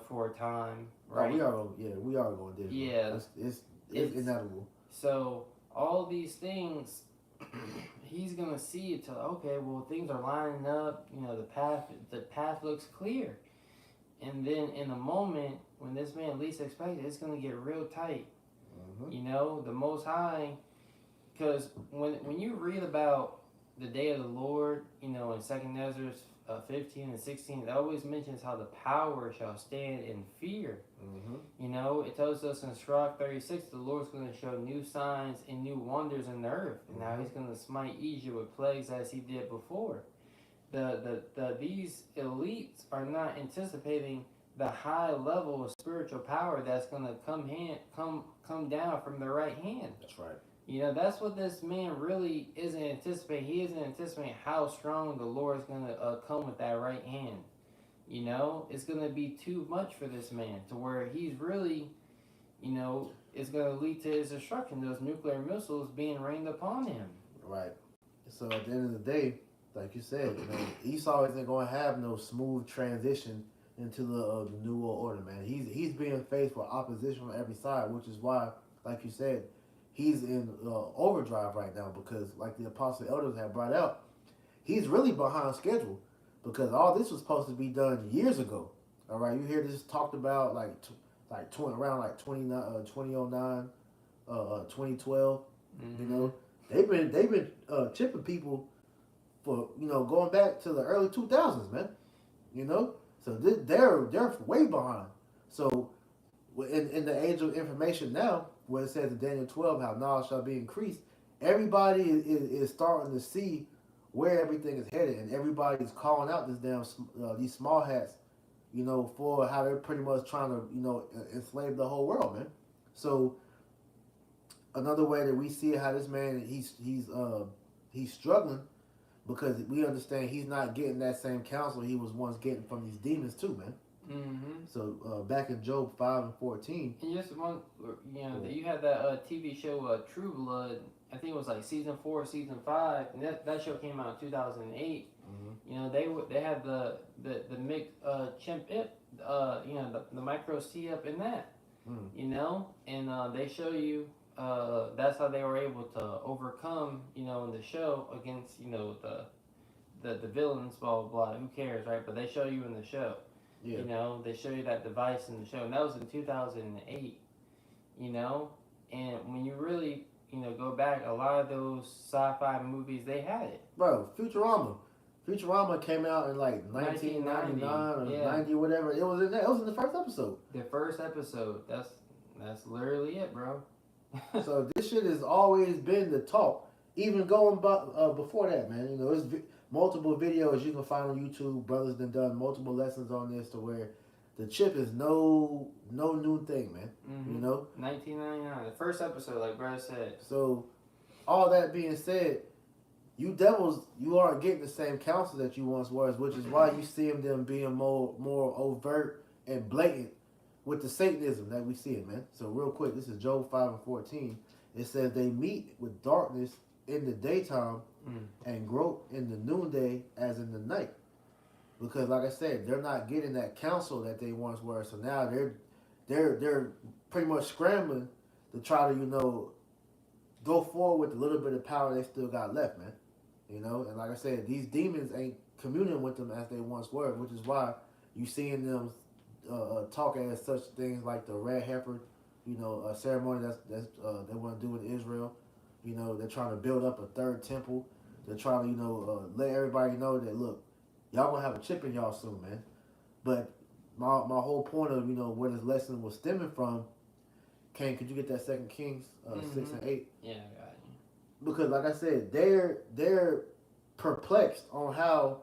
for a time, right? Oh, we are going digital. Yeah, it's inevitable. So all these things, he's gonna see it till, okay, well, things are lining up. The path looks clear, and then in the moment when this man least expects it, it's gonna get real tight. The Most High, because when you read about the day of the Lord, in 2nd Ezra 15 and 16, it always mentions how the power shall stand in fear. It tells us in Sirach 36, the Lord's going to show new signs and new wonders in the earth, and now he's going to smite Egypt with plagues as he did before. These elites are not anticipating the high level of spiritual power that's going to come down from the right hand. That's right. That's what this man really isn't anticipating. He isn't anticipating how strong the Lord is going to come with that right hand. It's going to be too much for this man to where he's really, it's going to lead to his destruction, those nuclear missiles being rained upon him. Right. So at the end of the day, like you said, Esau isn't going to have no smooth transition into the New World Order, man. He's being faced with opposition on every side, which is why, like you said, he's in overdrive right now, because like the apostle elders have brought out, he's really behind schedule, because all this was supposed to be done years ago. All right, you hear this talked about around 2009, 2012. They've been chipping people for going back to the early 2000s, man. So they're way behind. So in the age of information now, where it says in Daniel 12 how knowledge shall be increased, everybody is starting to see where everything is headed, and everybody's calling out this these small hats, for how they're pretty much trying to enslave the whole world, man. So another way that we see how this man he's struggling, because we understand he's not getting that same counsel he was once getting from these demons too, man. So back in Job 5 and 14. And just one, you had that TV show True Blood. I think it was like season 4, season 5, and that show came out in 2008. They had the MIG chimp the micro C up in that. And they show you that's how they were able to overcome in the show against the villains, blah blah blah. Who cares, right? But they show you in the show. Yeah. They show you that device in the show, and that was in 2008. And when you really, go back, a lot of those sci-fi movies, they had it. Bro, Futurama came out in like 1999 or 90, whatever. It was in there. It was in the first episode. The first episode. That's literally it, bro. So this shit has always been the talk. even going before that, man. You know, there's multiple videos you can find on YouTube. Brothers done multiple lessons on this to where the chip is no new thing, man. Mm-hmm. You know, 1999, the first episode, like Brad said. So, all that being said, you devils, you aren't getting the same counsel that you once was, which is why you see them being more overt and blatant with the Satanism that we see it, man. So real quick, this is Job 5:14. It says they meet with darkness in the daytime and grope in the noonday as in the night. Because like I said, they're not getting that counsel that they once were. So now they're pretty much scrambling to try to, go forward with the little bit of power they still got left, man. And like I said, these demons ain't communing with them as they once were, which is why you seeing them talk as such things like the red heifer, a ceremony that's they want to do in Israel. They're trying to build up a third temple. They're trying to, let everybody know that, look, y'all gonna have a chip in y'all soon, man. But my whole point of, where this lesson was stemming from, Kane, could you get that 2 Kings 6 and 8? Yeah, I got you. Because like I said, they're perplexed on how,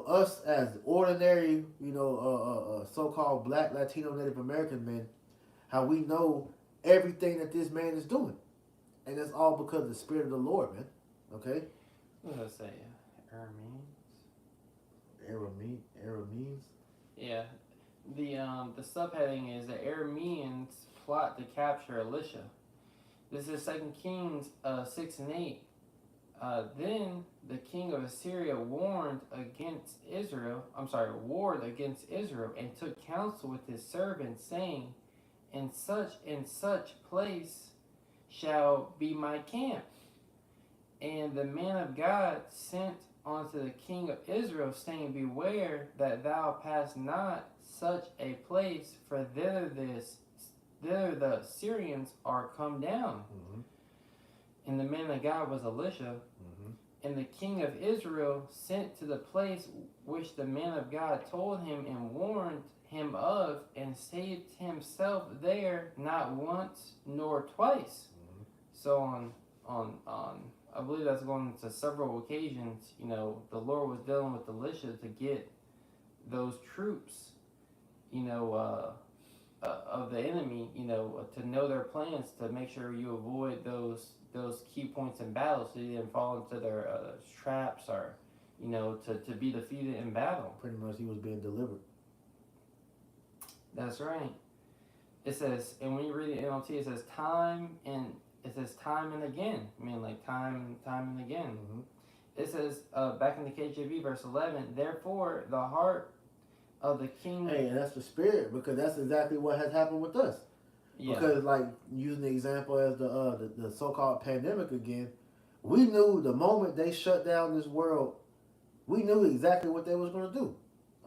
us as ordinary, so-called Black, Latino, Native American men, how we know everything that this man is doing. And that's all because of the Spirit of the Lord, man. Okay? What did I say? Arameans? Yeah. The subheading is the Arameans plot to capture Elisha. This is 2 Kings 6 and 8. Then the king of Assyria warred against Israel and took counsel with his servants, saying, in such place shall be my camp. And the man of God sent unto the king of Israel, saying, beware that thou pass not such a place, for thither the Syrians are come down. Mm-hmm. And the man of God was Elisha. Mm-hmm. And the king of Israel sent to the place which the man of God told him and warned him of, and saved himself there not once nor twice. Mm-hmm. So on I believe that's going to several occasions, the Lord was dealing with Elisha to get those troops, of the enemy, to know their plans, to make sure you avoid those key points in battle, so you didn't fall into their traps or, to be defeated in battle. Pretty much, he was being delivered. That's right. It says, and when you read the NLT, it says time and again. I mean, like time and again. Mm-hmm. It says back in the KJV, verse 11. Therefore, the heart of the king. Hey, and that's the spirit, because that's exactly what has happened with us. Yeah. Because, like, using the example as the so-called pandemic again, we knew the moment they shut down this world, we knew exactly what they was going to do.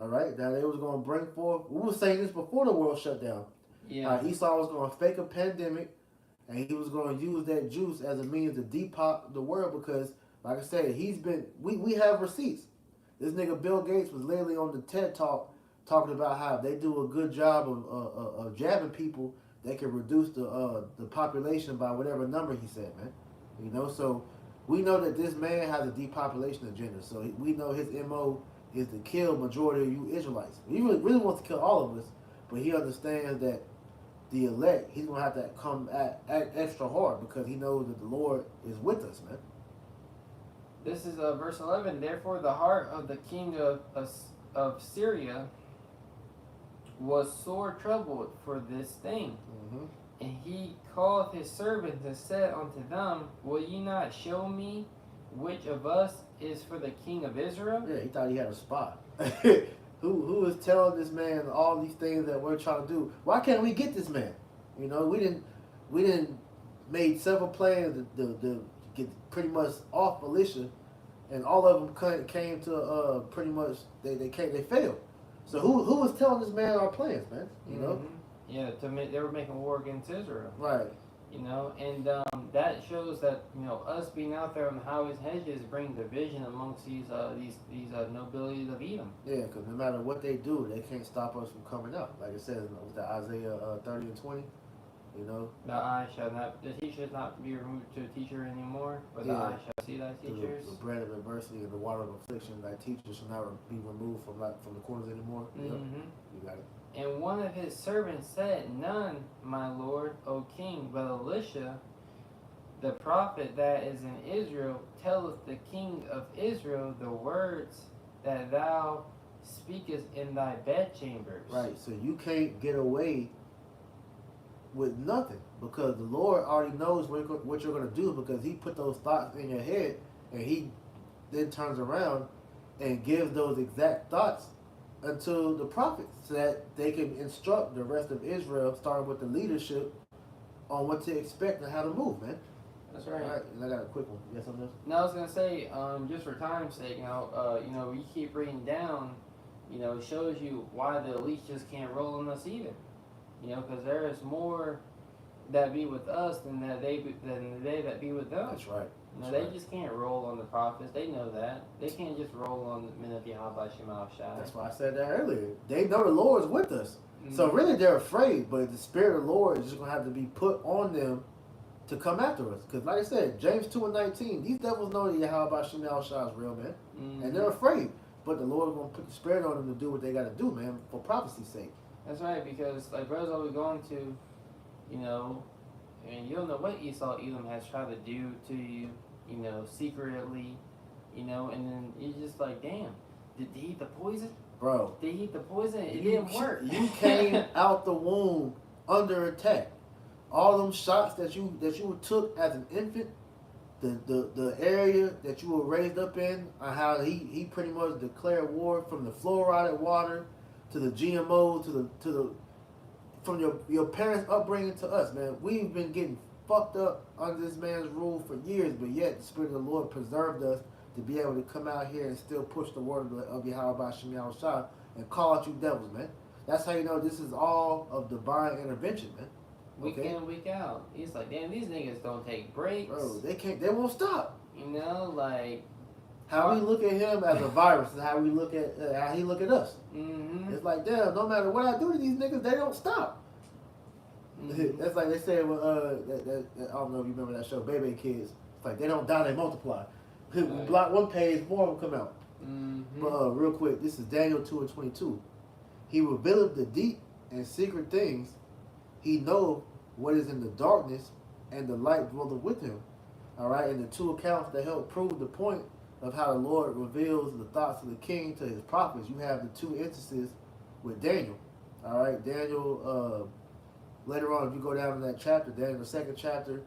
All right? That they was going to bring forth. We were saying this before the world shut down. Yeah. Esau was going to fake a pandemic, and he was going to use that juice as a means to depop the world because, like I said, we have receipts. This nigga Bill Gates was literally on the TED Talk talking about how if they do a good job of jabbing people, they can reduce the population by whatever number he said, man. So we know that this man has a depopulation agenda. So we know his MO is to kill majority of you Israelites. He really wants to kill all of us, but he understands that the elect, he's going to have to come act extra hard because he knows that the Lord is with us, man. This is verse 11. Therefore, the heart of the king of Syria was sore troubled for this thing. Mm-hmm. And he called his servants and said unto them, will ye not show me which of us is for the king of Israel? Yeah, he thought he had a spot. Who is telling this man all these things that we're trying to do? Why can't we get this man? We didn't made several plans to get pretty much off Elisha, and all of them came to pretty much they failed. So who was telling this man our plans, man? Mm-hmm. Yeah, they were making war against Israel. Right. And that shows that us being out there on the highways and hedges bring division amongst these nobilities of Edom. Yeah, because no matter what they do, they can't stop us from coming out. Like it says with the Isaiah 30 and 20, You know, the teacher shall not be removed to a teacher anymore, but the Yeah. eye shall see thy teachers. the bread of adversity and the water of affliction, thy teachers shall not be removed from the corners anymore. Yep, Mm-hmm. you got it. And one of his servants said, None, my lord, O king, but Elisha, the prophet that is in Israel, telleth the king of Israel the words that thou speakest in thy bedchambers. Right. So you can't get away with nothing because the Lord already knows what you're going to do because He put those thoughts in your head, and He then turns around and gives those exact thoughts unto the prophets so that they can instruct the rest of Israel, starting with the leadership, on what to expect and how to move, man. That's right. All right, and I got a quick one. You got something else? Now I was gonna say, just for time's sake, we keep reading down, it shows you why the elites just can't roll on us either. Because there is more that be with us than they that be with them. That's right. They just can't roll on the prophets. They know that. They can't just roll on the men of Yahweh Shema Shai. That's why I said that earlier. They know the Lord's with us. So really they're afraid, but the Spirit of the Lord is just going to have to be put on them to come after us. Because like I said, James 2:19, these devils know that Yahweh Shema Shai is real, man. And they're afraid. But the Lord is going to put the Spirit on them to do what they got to do, man, for prophecy's sake. That's right, because like brothers always going to, and you don't know what Esau Edom has tried to do to you, secretly, and then you're just like, damn, did he eat the poison? Bro. Did he eat the poison? It didn't work. You came out the womb under attack. All them shots that you took as an infant, the area that you were raised up in, how he pretty much declared war from the fluoride water to the GMO to the from your parents' upbringing to us, man. We've been getting fucked up under this man's rule for years, but yet the Spirit of the Lord preserved us to be able to come out here and still push the word of Yahweh Shema Shai and call out you devils, man. That's how you know this is all of divine intervention, man. Week in, week out. He's like, damn, these niggas don't take breaks. Bro, they won't stop. Like how we look at him as a virus is how we look at how he look at us. Mm-hmm. It's like, damn, no matter what I do to these niggas, they don't stop. Mm-hmm. That's like they said, I don't know if you remember that show, Baby Kids. It's like they don't die, they multiply. We block one page, more of them come out. Mm-hmm. But real quick, this is Daniel 2:22. He revealed the deep and secret things. He know what is in the darkness, and the light dwelleth with him. All right, and the two accounts that help prove the point of how the Lord reveals the thoughts of the king to his prophets. You have the two instances with Daniel. All right, Daniel. Later on, if you go down in that chapter, Daniel, the second chapter,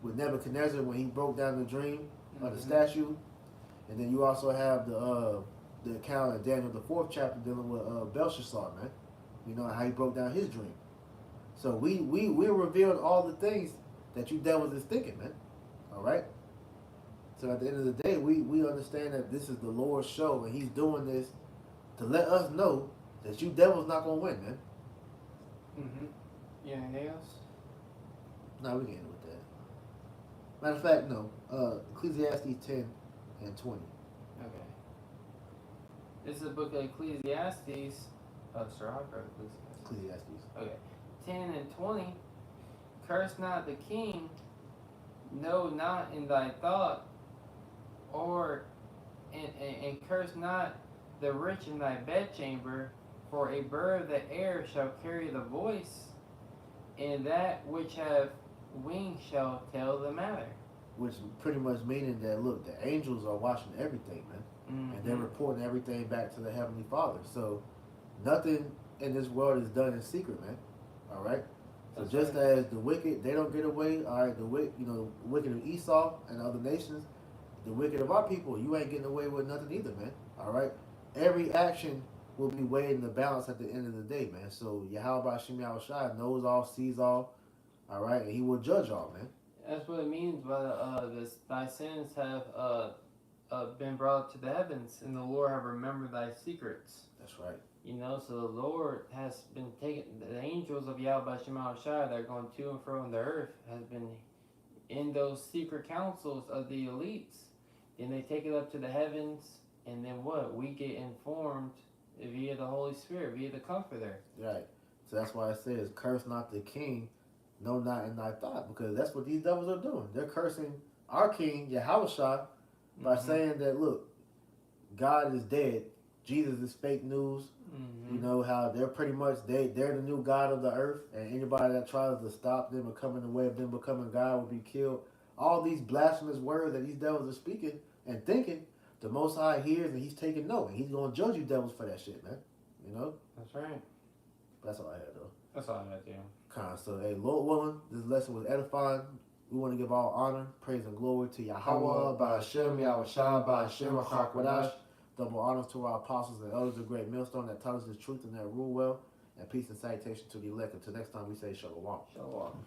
with Nebuchadnezzar when he broke down the dream of the statue, and then you also have the account of Daniel, the fourth chapter, dealing with Belshazzar, man. You know how he broke down his dream. So we revealed all the things that you devils is thinking, man. All right. So at the end of the day, we understand that this is the Lord's show, and He's doing this to let us know that you devils not gonna win, man. Mm-hmm. Yeah, anything else? No, we can end with that. Matter of fact, no. Ecclesiastes 10 and 20. Okay. This is the book of Ecclesiastes. Oh, Sirach or Ecclesiastes. Okay. 10 and 20. Curse not the king, no, not in thy thought, and curse not the rich in thy bedchamber, for a bird of the air shall carry the voice, and that which have wings shall tell the matter. Which pretty much meaning that, look, the angels are watching everything, man. Mm-hmm. And they're reporting everything back to the Heavenly Father. So nothing in this world is done in secret, man. All right? So That's just right. as the wicked, they don't get away, all right, the wicked of Esau and other nations, the wicked of our people, you ain't getting away with nothing either, man. All right? Every action will be weighed in the balance at the end of the day, man. So Yahweh Shema Shai knows all, sees all right? And He will judge all, man. That's what it means by thy sins have been brought to the heavens, and the Lord have remembered thy secrets. That's right. So the Lord has been taking, the angels of Yahweh Shema Shai that are going to and fro on the earth has been in those secret councils of the elites. And they take it up to the heavens, and then what? We get informed via the Holy Spirit, via the Comforter. Right. So that's why it says, curse not the king, no, not in thy thought, because that's what these devils are doing. They're cursing our King Yahushua by saying that, look, God is dead. Jesus is fake news. You know how they're pretty much they're the new God of the earth, and anybody that tries to stop them or come in the way of them becoming God will be killed. All these blasphemous words that these devils are speaking and thinking, the Most High hears and He's taking note, and He's gonna judge you devils for that shit, man. You know. That's right. That's all I had though. That's all I had, yeah. So, hey, Lord willing, this lesson was edifying. We want to give all honor, praise, and glory to Yahweh, Ba'ashem, Yahushua, Ba'ashem, Achakwadash. Double honors to our apostles and elders of Great Millstone that taught us the truth and that rule well. And peace and salutation to the elect. Until next time, we say Shalom. Shalom.